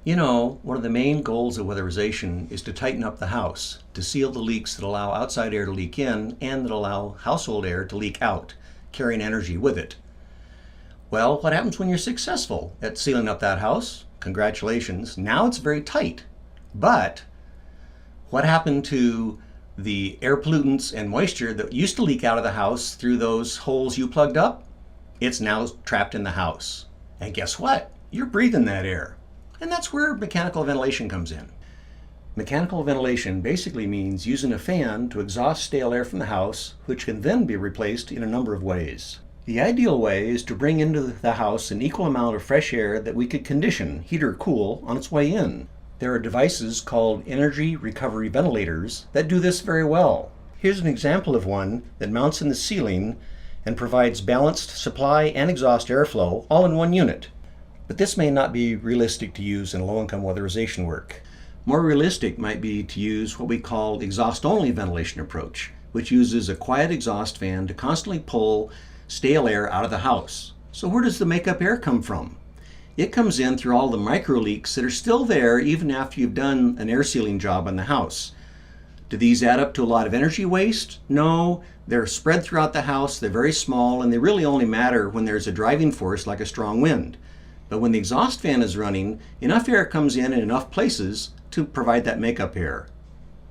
You know, one of the main goals of weatherization is to tighten up the house, to seal the leaks that allow outside air to leak in and that allow household air to leak out, carrying energy with it. Well, what happens when you're successful at sealing up that house? Congratulations, now it's very tight. But what happened to the air pollutants and moisture that used to leak out of the house through those holes you plugged up? It's now trapped in the house. And guess what? You're breathing that air. And that's where mechanical ventilation comes in. Mechanical ventilation basically means using a fan to exhaust stale air from the house, which can then be replaced in a number of ways. The ideal way is to bring into the house an equal amount of fresh air that we could condition, heat or cool, on its way in. There are devices called energy recovery ventilators that do this very well. Here's an example of one that mounts in the ceiling and provides balanced supply and exhaust airflow all in one unit. But this may not be realistic to use in low-income weatherization work. More realistic might be to use what we call exhaust-only ventilation approach, which uses a quiet exhaust fan to constantly pull stale air out of the house. So where does the makeup air come from? It comes in through all the micro leaks that are still there even after you've done an air sealing job on the house. Do these add up to a lot of energy waste? No, they're spread throughout the house, they're very small, and they really only matter when there's a driving force like a strong wind. But when the exhaust fan is running, enough air comes in enough places to provide that makeup air.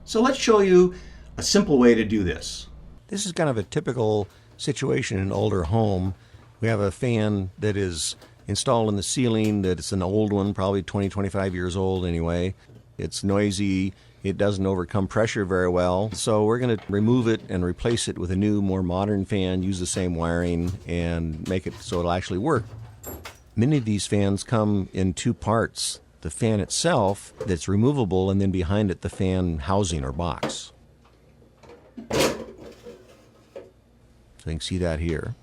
So let's show you a simple way to do this. This is kind of a typical situation in an older home. We have a fan that is installed in the ceiling, that it's an old one, probably 20, 25 years old anyway. It's noisy, it doesn't overcome pressure very well. So we're going to remove it and replace it with a new, more modern fan, use the same wiring, and make it so it'll actually work. Many of these fans come in two parts. The fan itself that's removable, and then behind it the fan housing or box. So you can see that here.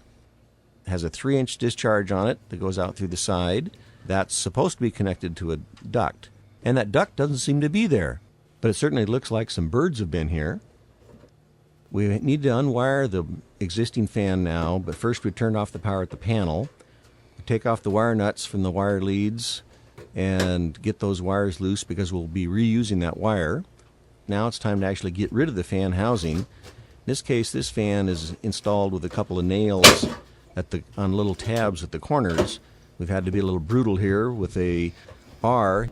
It has a 3-inch discharge on it that goes out through the side. That's supposed to be connected to a duct. And that duct doesn't seem to be there. But it certainly looks like some birds have been here. We need to unwire the existing fan now, but first we turned off the power at the panel. Take off the wire nuts from the wire leads and get those wires loose because we'll be reusing that wire. Now it's time to actually get rid of the fan housing. In this case, this fan is installed with a couple of nails on little tabs at the corners. We've had to be a little brutal here with a bar.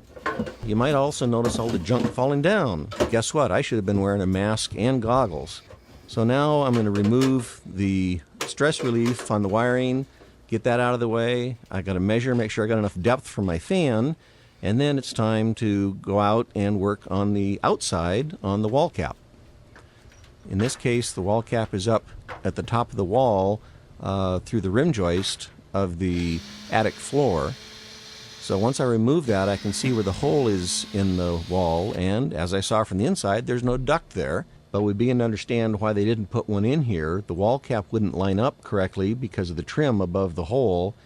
You might also notice all the junk falling down. Guess what? I should have been wearing a mask and goggles. So now I'm going to remove the stress relief on the wiring, get that out of the way. I got to measure, make sure I got enough depth for my fan, and then it's time to go out and work on the outside on the wall cap. In this case, the wall cap is up at the top of the wall through the rim joist of the attic floor. So once I remove that, I can see where the hole is in the wall, and as I saw from the inside, there's no duct there. But we begin to understand why they didn't put one in here. The wall cap wouldn't line up correctly because of the trim above the hole,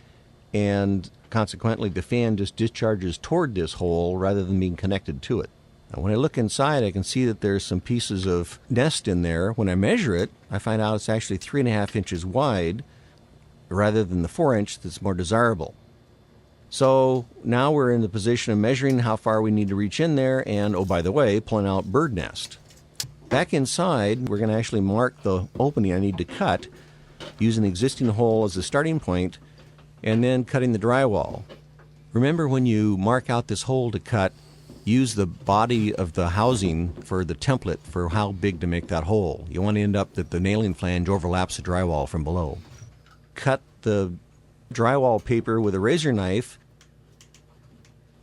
and consequently the fan just discharges toward this hole rather than being connected to it. Now, when I look inside, I can see that there's some pieces of nest in there. When I measure it, I find out it's actually 3.5 inches wide rather than the 4-inch that's more desirable. So now we're in the position of measuring how far we need to reach in there and, oh, by the way, pulling out bird nest. Back inside, we're going to actually mark the opening I need to cut using the existing hole as a starting point and then cutting the drywall. Remember, when you mark out this hole to cut, use the body of the housing for the template for how big to make that hole. You want to end up that the nailing flange overlaps the drywall from below. Cut the drywall paper with a razor knife,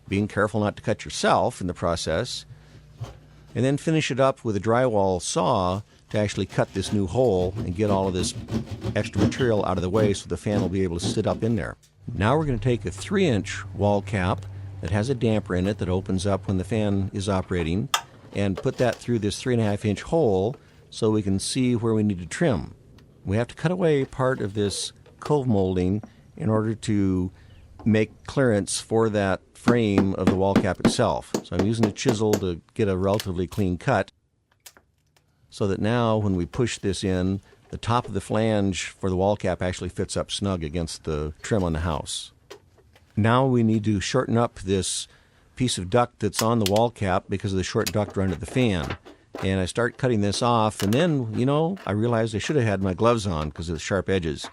being careful not to cut yourself in the process, and then finish it up with a drywall saw to actually cut this new hole and get all of this extra material out of the way so the fan will be able to sit up in there. Now we're going to take a 3-inch wall cap that has a damper in it that opens up when the fan is operating and put that through this 3.5-inch hole so we can see where we need to trim. We have to cut away part of this cove molding in order to make clearance for that frame of the wall cap itself. So I'm using a chisel to get a relatively clean cut so that now when we push this in, the top of the flange for the wall cap actually fits up snug against the trim on the house. Now we need to shorten up this piece of duct that's on the wall cap because of the short duct run at the fan. And I start cutting this off, and then, I realized I should have had my gloves on because of the sharp edges.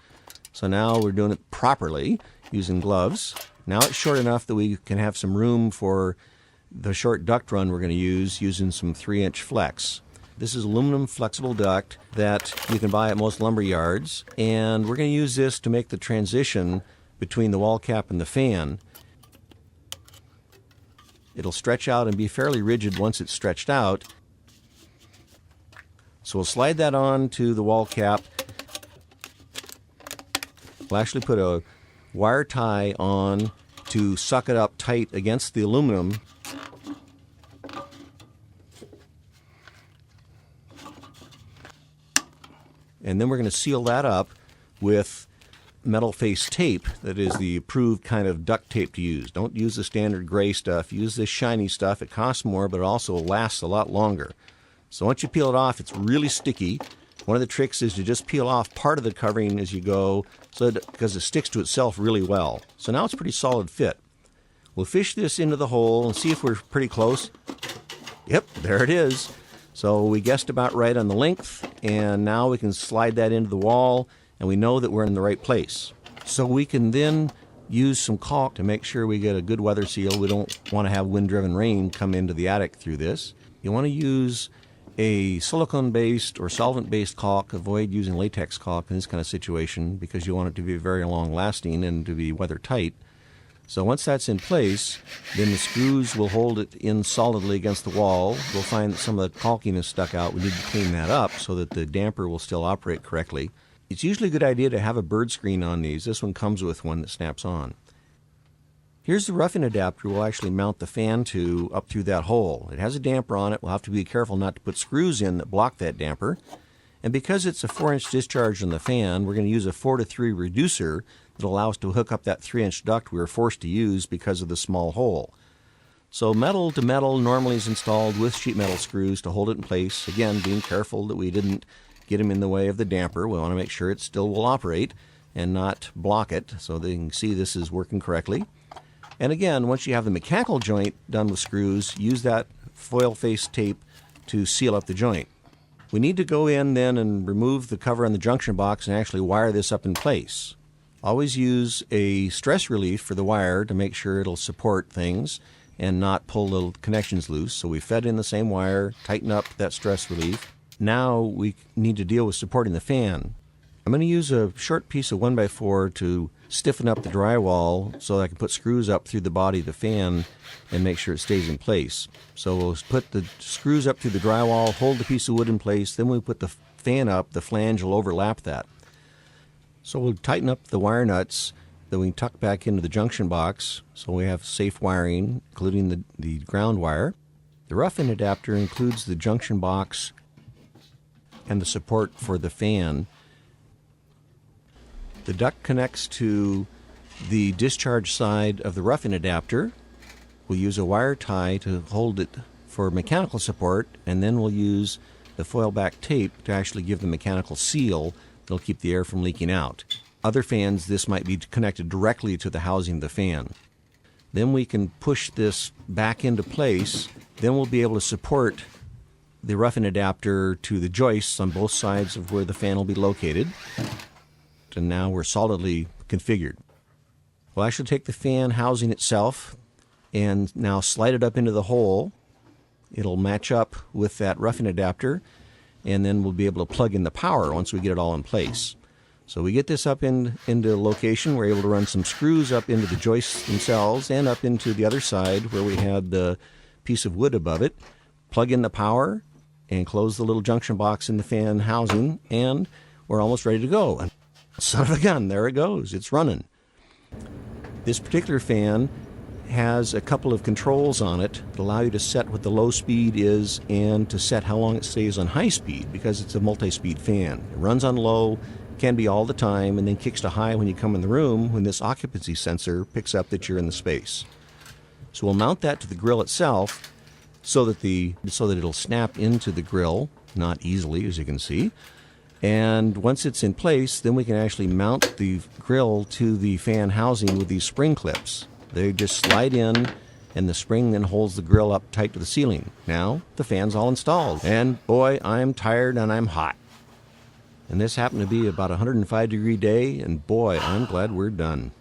So now we're doing it properly using gloves. Now it's short enough that we can have some room for the short duct run we're going to use using some 3-inch flex. This is aluminum flexible duct that you can buy at most lumber yards, and we're going to use this to make the transition between the wall cap and the fan. It'll stretch out and be fairly rigid once it's stretched out. So we'll slide that on to the wall cap. We'll actually put a wire tie on to suck it up tight against the aluminum. And then we're going to seal that up with metal face tape that is the approved kind of duct tape to use. Don't use the standard gray stuff. Use this shiny stuff. It costs more, but it also lasts a lot longer. So once you peel it off, it's really sticky. One of the tricks is to just peel off part of the covering as you go because it sticks to itself really well. So now it's a pretty solid fit. We'll fish this into the hole and see if we're pretty close. Yep, there it is. So we guessed about right on the length, and now we can slide that into the wall, and we know that we're in the right place. So we can then use some caulk to make sure we get a good weather seal. We don't want to have wind-driven rain come into the attic through this. You want to use a silicone-based or solvent-based caulk. Avoid using latex caulk in this kind of situation because you want it to be very long-lasting and to be weather-tight. So once that's in place, then the screws will hold it in solidly against the wall. We'll find that some of the caulking is stuck out. We need to clean that up so that the damper will still operate correctly. It's usually a good idea to have a bird screen on these. This one comes with one that snaps on. Here's the roughing adapter we'll actually mount the fan to up through that hole. It has a damper on it. We'll have to be careful not to put screws in that block that damper. And because it's a 4-inch discharge on the fan, we're going to use a 4-to-3 reducer that will allow us to hook up that 3-inch duct we were forced to use because of the small hole. So metal to metal normally is installed with sheet metal screws to hold it in place. Again, being careful that we didn't get them in the way of the damper. We want to make sure it still will operate and not block it so they can see this is working correctly. And again, once you have the mechanical joint done with screws, use that foil face tape to seal up the joint. We need to go in then and remove the cover on the junction box and actually wire this up in place. Always use a stress relief for the wire to make sure it'll support things and not pull the connections loose. So we fed in the same wire, tighten up that stress relief. Now we need to deal with supporting the fan. I'm going to use a short piece of 1x4 to stiffen up the drywall so that I can put screws up through the body of the fan and make sure it stays in place. So we'll put the screws up through the drywall, hold the piece of wood in place, then when we put the fan up, the flange will overlap that. So we'll tighten up the wire nuts that we can tuck back into the junction box so we have safe wiring, including the ground wire. The rough-in adapter includes the junction box and the support for the fan. The duct connects to the discharge side of the rough-in adapter. We'll use a wire tie to hold it for mechanical support, and then we'll use the foil back tape to actually give the mechanical seal that'll keep the air from leaking out. Other fans, this might be connected directly to the housing of the fan. Then we can push this back into place. Then we'll be able to support the rough-in adapter to the joists on both sides of where the fan will be located. And now we're solidly configured. We'll actually take the fan housing itself and now slide it up into the hole. It'll match up with that rough-in adapter, and then we'll be able to plug in the power once we get it all in place. So we get this up into location. We're able to run some screws up into the joists themselves and up into the other side where we had the piece of wood above it. Plug in the power and close the little junction box in the fan housing, and we're almost ready to go. And son of a gun, there it goes. It's running. This particular fan has a couple of controls on it that allow you to set what the low speed is and to set how long it stays on high speed because it's a multi-speed fan. It runs on low, can be all the time, and then kicks to high when you come in the room when this occupancy sensor picks up that you're in the space. So we'll mount that to the grill itself so that it'll snap into the grill, not easily as you can see. And once it's in place, then we can actually mount the grill to the fan housing with these spring clips. They just slide in and the spring then holds the grill up tight to the ceiling. Now, the fan's all installed, and boy, I'm tired and I'm hot. And this happened to be about a 105-degree day, and boy, I'm glad we're done.